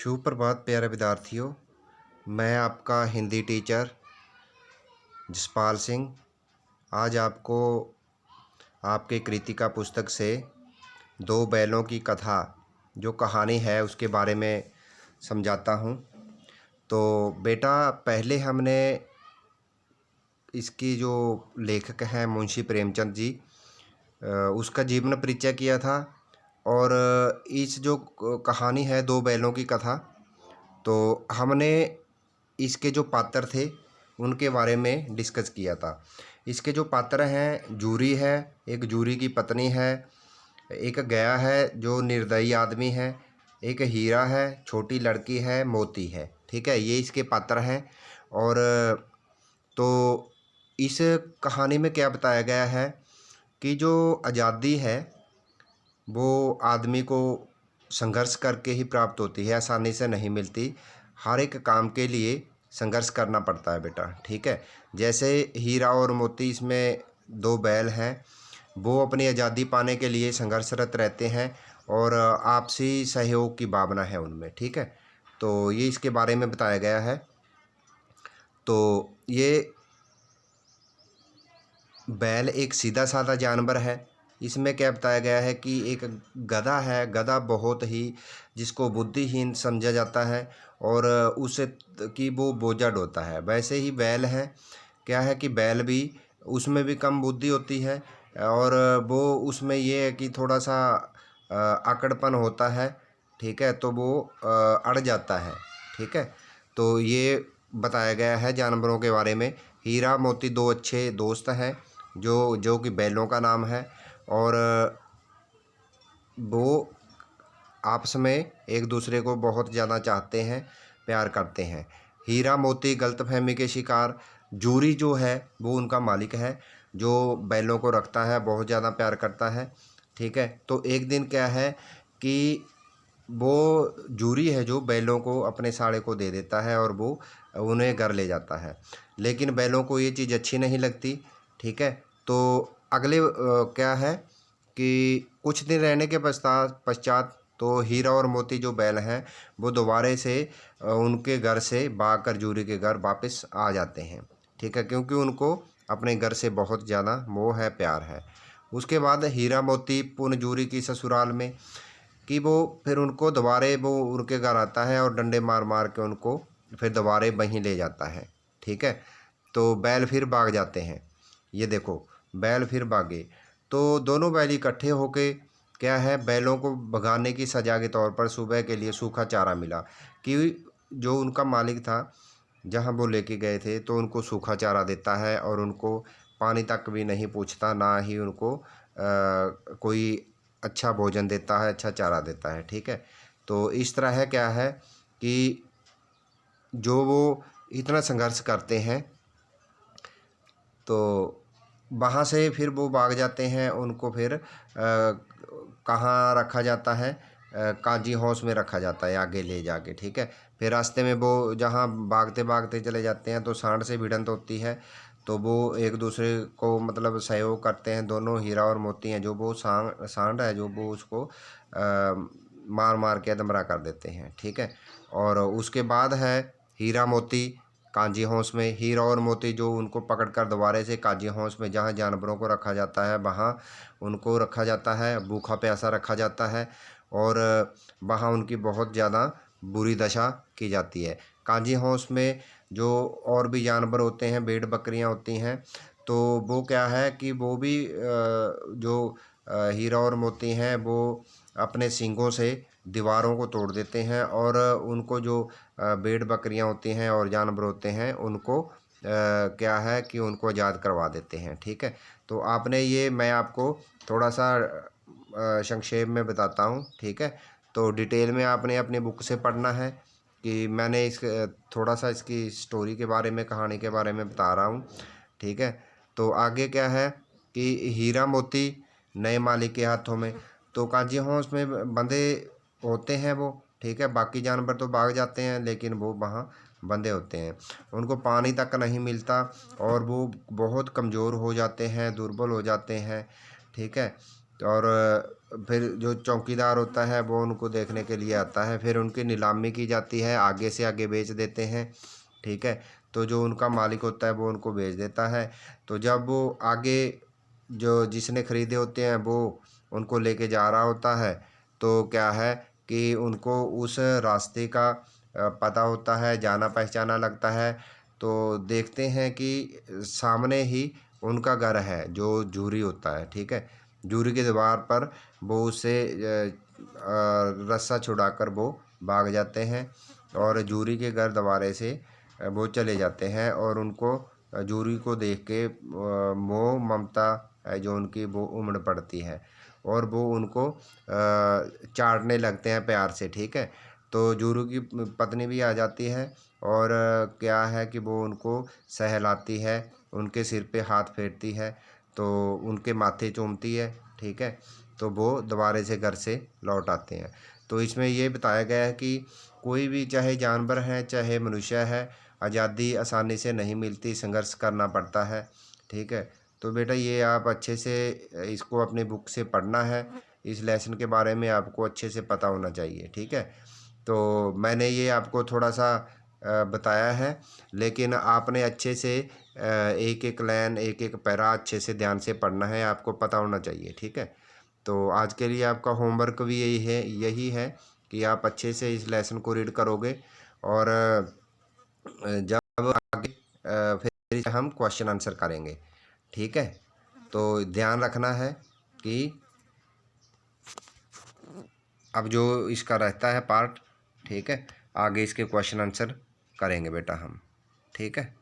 शुभ प्रभात प्यारे विद्यार्थियों। मैं आपका हिंदी टीचर जसपाल सिंह आज आपको आपके कृतिका पुस्तक से दो बैलों की कथा जो कहानी है उसके बारे में समझाता हूँ। तो बेटा, पहले हमने इसकी जो लेखक हैं मुंशी प्रेमचंद जी, उसका जीवन परिचय किया था। और इस जो कहानी है दो बैलों की कथा, तो हमने इसके जो पात्र थे उनके बारे में डिस्कस किया था। इसके जो पात्र हैं, जूरी है, एक जूरी की पत्नी है, एक गया है जो निर्दयी आदमी है, एक हीरा है, छोटी लड़की है, मोती है। ठीक है, ये इसके पात्र हैं। और तो इस कहानी में क्या बताया गया है कि जो आज़ादी है वो आदमी को संघर्ष करके ही प्राप्त होती है, आसानी से नहीं मिलती। हर एक काम के लिए संघर्ष करना पड़ता है बेटा। ठीक है, जैसे हीरा और मोती इसमें दो बैल हैं, वो अपनी आज़ादी पाने के लिए संघर्षरत रहते हैं और आपसी सहयोग की भावना है उनमें। ठीक है, तो ये इसके बारे में बताया गया है। तो ये बैल एक सीधा साधा जानवर है। इसमें क्या बताया गया है कि एक गधा है, गधा बहुत ही जिसको बुद्धिहीन समझा जाता है और उसे कि वो बोझा ढोता है। वैसे ही बैल है, क्या है कि बैल भी उसमें भी कम बुद्धि होती है और वो उसमें ये है कि थोड़ा सा अकड़पन होता है। ठीक है, तो वो अड़ जाता है। ठीक है, तो ये बताया गया है जानवरों के बारे में। हीरा मोती दो अच्छे दोस्त हैं जो कि बैलों का नाम है और वो आपस में एक दूसरे को बहुत ज़्यादा चाहते हैं, प्यार करते हैं। हीरा मोती गलतफहमी के शिकार। जूरी जो है वो उनका मालिक है जो बैलों को रखता है, बहुत ज़्यादा प्यार करता है। ठीक है, तो एक दिन क्या है कि वो जूरी है जो बैलों को अपने साड़े को दे देता है और वो उन्हें घर ले जाता है, लेकिन बैलों को ये चीज़ अच्छी नहीं लगती। ठीक है, तो अगले क्या है कि कुछ दिन रहने के पश्चात तो हीरा और मोती जो बैल हैं वो दोबारे से उनके घर से भागकर जूरी के घर वापस आ जाते हैं। ठीक है, क्योंकि उनको अपने घर से बहुत ज़्यादा मोह है, प्यार है। उसके बाद हीरा मोती पुनः जूरी की ससुराल में कि वो फिर उनको दोबारे वो उनके घर आता है और डंडे मार मार के उनको फिर दोबारे वहीं ले जाता है। ठीक है, तो बैल फिर भाग जाते हैं। ये देखो, बैल फिर भागे तो दोनों बैल इकट्ठे होके क्या है, बैलों को भगाने की सज़ा के तौर पर सुबह के लिए सूखा चारा मिला कि जो उनका मालिक था जहाँ वो लेके गए थे तो उनको सूखा चारा देता है और उनको पानी तक भी नहीं पूछता, ना ही उनको कोई अच्छा भोजन देता है, अच्छा चारा देता है। ठीक है, तो इस तरह है क्या है कि जो वो इतना संघर्ष करते हैं तो वहाँ से फिर वो भाग जाते हैं। उनको फिर कहाँ रखा जाता है, काजी हाउस में रखा जाता है आगे ले जाके। ठीक है, फिर रास्ते में वो जहाँ भागते भागते चले जाते हैं तो सांड से भिड़ंत होती है, तो वो एक दूसरे को मतलब सहयोग करते हैं। दोनों हीरा और मोती हैं जो वो सांड है जो वो उसको मार मार के अधमरा कर देते हैं। ठीक है, और उसके बाद है हीरा मोती कांजी हाउस में। हीरा और मोती जो उनको पकड़कर दोबारे से कांजी हाउस में जहाँ जानवरों को रखा जाता है वहाँ उनको रखा जाता है, भूखा प्यासा रखा जाता है और वहाँ उनकी बहुत ज़्यादा बुरी दशा की जाती है। कांजी हाउस में जो और भी जानवर होते हैं, भेड़ बकरियाँ होती हैं, तो वो क्या है कि वो भी जो हीरा और मोती हैं वो अपने सींगों से दीवारों को तोड़ देते हैं और उनको जो भेड़ बकरियां होती हैं और जानवर होते हैं उनको क्या है कि उनको आज़ाद करवा देते हैं। ठीक है, तो आपने ये मैं आपको थोड़ा सा संक्षेप में बताता हूँ। ठीक है, तो डिटेल में आपने अपनी बुक से पढ़ना है कि मैंने इस थोड़ा सा इसकी स्टोरी के बारे में, कहानी के बारे में बता रहा हूँ। ठीक है, तो आगे क्या है कि हीरा मोती नए मालिक के हाथों में, तो काजी हाउस में बंधे होते हैं वो। ठीक है, बाकी जानवर तो भाग जाते हैं लेकिन वो वहाँ बंधे होते हैं, उनको पानी तक नहीं मिलता और वो बहुत कमज़ोर हो जाते हैं, दुर्बल हो जाते हैं। ठीक है, और फिर जो चौकीदार होता है वो उनको देखने के लिए आता है, फिर उनकी नीलामी की जाती है, आगे से आगे बेच देते हैं। ठीक है, तो जो उनका मालिक होता है वो उनको बेच देता है। तो जब वो आगे जो जिसने ख़रीदे होते हैं वो उनको लेके जा रहा होता है, तो क्या है कि उनको उस रास्ते का पता होता है, जाना पहचाना लगता है। तो देखते हैं कि सामने ही उनका घर है जो जूरी होता है। ठीक है, जूरी के दीवार पर वो उसे रस्सा छुड़ाकर वो भाग जाते हैं और जूरी के घर दरबारे से वो चले जाते हैं, और उनको जूरी को देख के मोह ममता है जो उनकी वो उमड़ पड़ती है, और वो उनको चाटने लगते हैं प्यार से। ठीक है, तो जूरी की पत्नी भी आ जाती है, और क्या है कि वो उनको सहलाती है, उनके सिर पे हाथ फेरती है, तो उनके माथे चूमती है। ठीक है, तो वो दोबारा से घर से लौट आते हैं। तो इसमें ये बताया गया है कि कोई भी, चाहे जानवर है चाहे मनुष्य है, आज़ादी आसानी से नहीं मिलती, संघर्ष करना पड़ता है। ठीक है, तो बेटा ये आप अच्छे से इसको अपनी बुक से पढ़ना है, इस लेसन के बारे में आपको अच्छे से पता होना चाहिए। ठीक है, तो मैंने ये आपको थोड़ा सा बताया है, लेकिन आपने अच्छे से एक एक लाइन एक एक पैरा अच्छे से ध्यान से पढ़ना है, आपको पता होना चाहिए। ठीक है, तो आज के लिए आपका होमवर्क भी यही है कि आप अच्छे से इस लेसन को रीड करोगे, और जब आगे फिर हम क्वेश्चन आंसर करेंगे। ठीक है, तो ध्यान रखना है कि अब जो इसका रहता है पार्ट, ठीक है, आगे इसके क्वेश्चन आंसर करेंगे बेटा हम। ठीक है।